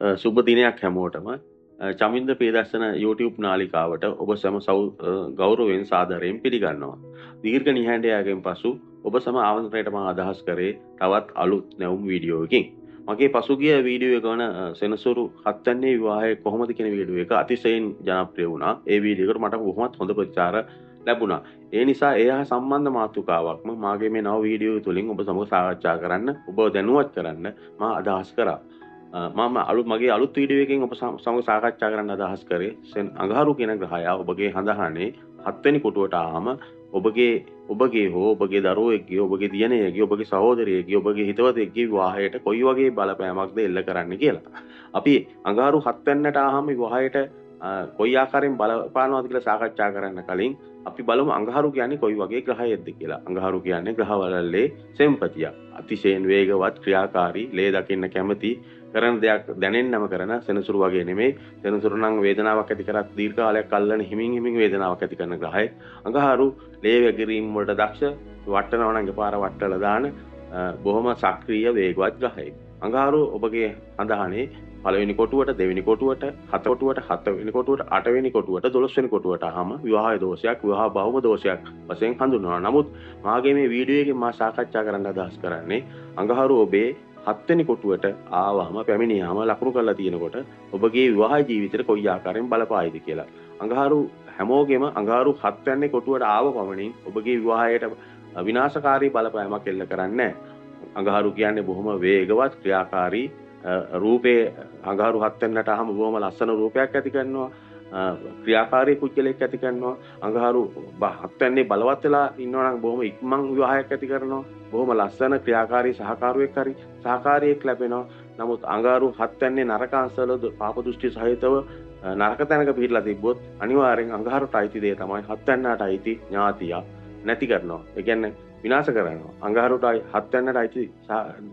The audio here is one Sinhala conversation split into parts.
සුබ දිනයක් හැමෝටම. චමින්ද ප්‍රියදර්ශන YouTube නාලිකාවට ඔබ සැම ගෞරවයෙන් සාදරයෙන් පිළිගන්නවා. දීර්ඝ නිහඬයකින් පසු ඔබ සම ආමන්ත්‍රණයට මම අදහස් කරේ තවත් අලුත් නැවුම් වීඩියෝවකින්. මගේ පසුගිය වීඩියෝ එක වන සෙනසුරු 7 වෙනි විවාහය කොහොමද කියන වීඩියෝ එක අතිශයින් ජනප්‍රිය වුණා. ඒ වීඩියෝ එකට මට බොහොමත් හොඳ ප්‍රතිචාර ලැබුණා. ඒ නිසා ඒ හා සම්බන්ධ මාතෘකාවක්ම මාගේ මේ නව වීඩියෝ තුලින් ඔබ සමග සාකච්ඡා කරන්න, ඔබ දැනුවත් කරන්න මම අදහස් කරා. මම මගේ අලුත් වීඩියෝ එකකින් ඔබ සමග සාකච්ඡා කරන්න අදහස් කරේ අඟහරු කියන ග්‍රහය ඔබගේ හඳහනේ 7 වෙනි කොටුවට ආවම ඔබගේ හෝ ඔබගේ දරුවෙක්ගේ ඔබගේ දියණියගේ ඔබගේ සහෝදරියගේ ඔබගේ හිතවතෙක්ගේ විවාහයට කොයි වගේ බලපෑමක්ද එල්ල කරන්න කියලා. අපි අඟහරු 7 වෙනිට ආවම විවාහයට කොයි ආකාරයෙන් බලපානවද කියලා සාකච්ඡා කරන්න කලින් අපි බලමු අඟහරු කියන්නේ කොයි වගේ ග්‍රහයක්ද කියලා. අඟහරු කියන්නේ ග්‍රහවලල්ලේ සෙම්පතිය. අතිශයින් වේගවත් ක්‍රියාකාරී, ලේ දකින්න කැමති, කරන දෙයක් දැනෙන්නම කරන සෙනසුරු වගේ නෙමෙයි. සෙනසුරු නම් වේදනාවක් ඇති කරත් දීර්ඝ කාලයක් අල්ලන හිමින් වේදනාවක් ඇති කරන ග්‍රහයෙක්. අඟහරු ලේ වැගිරීම වලට දක්ෂ, වටනවා නම් පාර වට්ටලා දාන බොහොම සක්‍රීය වේගවත් ග්‍රහයෙක්. අඟහරු ඔබගේ අඳහනේ පළවෙනි කොටුවට, දෙවෙනි කොටුවට, හත කොටුවට, හත වෙනි කොටුවට, අට වෙනි කොටුවට, 12 වෙනි කොටුවට ආවම විවාහ දෝෂයක්, විවාහ බහුම දෝෂයක් වශයෙන් හඳුන්වනවා. නමුත් මාගේ මේ වීඩියෝ එකේ මා සාකච්ඡා කරන්න අදහස් කරන්නේ අඟහරු ඔබේ 7 වෙනි කොටුවට ආවම පැමිණියාම ලකුණු කරලා තියෙනකොට ඔබගේ විවාහ ජීවිතේට කොයි ආකාරයෙන් බලපායිද කියලා. අඟහරු හැමෝගෙම අඟහරු 7 වෙනි කොටුවට ආව පමණින් ඔබගේ විවාහයට විනාශකාරී බලපෑමක් එල්ල කරන්නේ නැහැ. අඟහරු කියන්නේ බොහොම වේගවත් ක්‍රියාකාරී රූපේ අඟහරු 7 වෙනිට ආවම බොහොම ලස්සන රූපයක් ඇති කරනවා. ක්‍රියාකාරී කුජලයක් ඇති කරනවා. අඟහරු 7 වෙනි බලවත් වෙලා ඉන්නවා නම් බොහොම ඉක්මන් විවාහයක් ඇති කරනවා. බොහොම ලස්සන ක්‍රියාකාරී සහකාරියෙක් ලැබෙනවා. නමුත් අඟහරු 7 වෙනි නරක අංශවල පාප දෘෂ්ටි සහිතව නරක තැනක පිටලා තිබ්බොත් අනිවාර්යෙන් අඟහරුට අයිති දේ තමයි 7 වෙනිට අයිති ඥාතිය නැති කරනවා. ඒ කියන්නේ විනාශ කරනවා. අඟහරුට 7 වෙනිට අයිති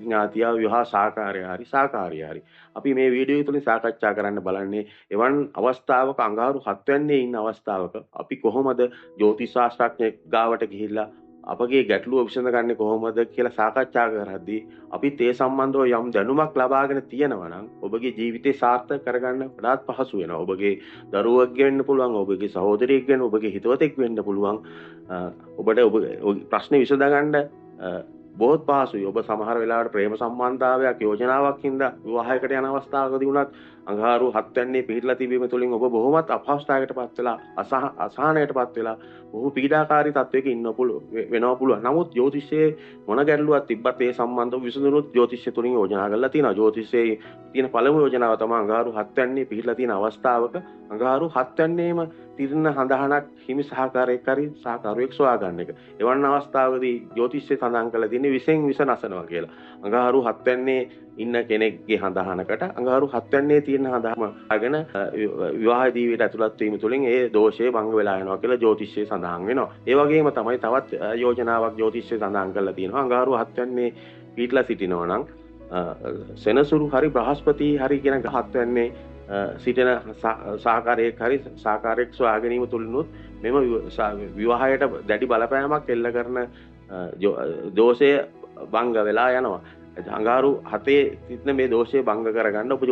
ඥාතිය විවාහ සාකාරිය හරි. අපි මේ වීඩියෝ තුලින් සාකච්ඡා කරන්න බලන්නේ එවන් අවස්ථාවක අඟහරු 7 වෙනියේ ඉන්න අවස්ථාවක අපි කොහොමද ජ්‍යොතිෂ ශාස්ත්‍රඥයෙක් ගාවට ගිහිල්ලා අපගේ ගැටලුව විසඳගන්නේ කොහොමද කියලා සාකච්ඡා කරද්දී අපිත් ඒ සම්බන්ධව යම් දැනුමක් ලබාගෙන තියෙනවා නම් ඔබගේ ජීවිතේ සාර්ථක කරගන්න වඩාත් පහසු වෙනවා. ඔබගේ දරුවෙක් වෙන්න පුළුවන්, ඔබගේ සහෝදරියෙක් වෙන්න, ඔබගේ හිතවතෙක් වෙන්න පුළුවන්. ඔබට ඔබ ප්‍රශ්නේ විසඳගන්න බොහොත් පහසුයි. ඔබ සමහර වෙලාවට ප්‍රේම සම්බන්ධතාවයක් යෝජනාවක් හින්දා විවාහයකට යන අවස්ථාවකදී වුණත් අඟහරු 7 වෙනියේ පිළිලා තිබීම තුළින් ඔබ බොහොමත් අපහසුතාවයකටපත් වෙලා අසහනයටපත් වෙලා බොහෝ පීඩාකාරී තත්වයක වෙනවා පුළුවන්. නමුත් ජ්‍යොතිෂයේ මොන ගැටලුවක් තිබ්බත් ඒ සම්බන්ධව විසඳුනුත් ජ්‍යොතිෂය තුලින් යෝජනා කරලා තියෙනවා. ජ්‍යොතිෂයේ තියෙන පළමු යෝජනාව තමයි අඟහරු 7 වෙනියේ පිළිලා තියෙන අවස්ථාවක අඟහරු 7 වෙනියේම තිරණ හඳහනක් හිමි සහකාරයෙක් සොයා ගන්න එක. එවන් අවස්ථාවකදී ජ්‍යොතිෂයේ සඳහන් කරලා තියෙන්නේ විසෙන් විස නසනවා කියලා. අඟහරු 7 වෙනියේ ඉන්න කෙනෙක්ගේ හඳහනකට අඟහරු 7 වෙනියේ තියෙන හඳහම අගෙන විවාහ ජීවිතයට ඇතුළත් වීම තුළින් ඒ දෝෂය භංග වෙලා යනවා කියලා ජ්‍යොතිෂයේ සඳහන් වෙනවා. ඒ වගේම තමයි තවත් යෝජනාවක් ජ්‍යොතිෂයේ සඳහන් කරලා තියෙනවා. අඟහරු 7 වෙනියේ පිටලා සිටිනවා නම් සෙනසුරු හරි බ්‍රහස්පති හරි කියන 7 වෙනියේ සිටින සහකාරයෙක් සොයා ගැනීම තුළිනුත් මෙම විවාහයට දැඩි බලපෑමක් එල්ල කරන දෝෂය භංග වෙලා යනවා. අඟහරු 7 සිටින මේ දෝෂය භංග කරගන්න ඔබ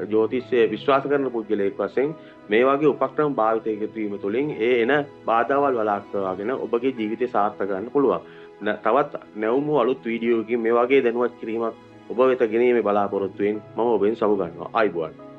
ජ්‍යොතිෂයේ විශ්වාස කරන පුද්ගලයෙක් වශයෙන් මේ වගේ උපක්‍රම භාවිතයක වීම තුළින් එන බාධාවල් වළක්වාගෙන ඔබගේ ජීවිතය සාර්ථක කරන්න පුළුවන්. තවත් නැවුම් අලුත් වීඩියෝ එකකින් මේ වගේ දැනුවත් කිරීමක් ඔබ වෙත ගෙනීමේ බලාපොරොත්තුවෙන් මම ඔබෙන් සමු ගන්නවා. ආයුබෝවන්.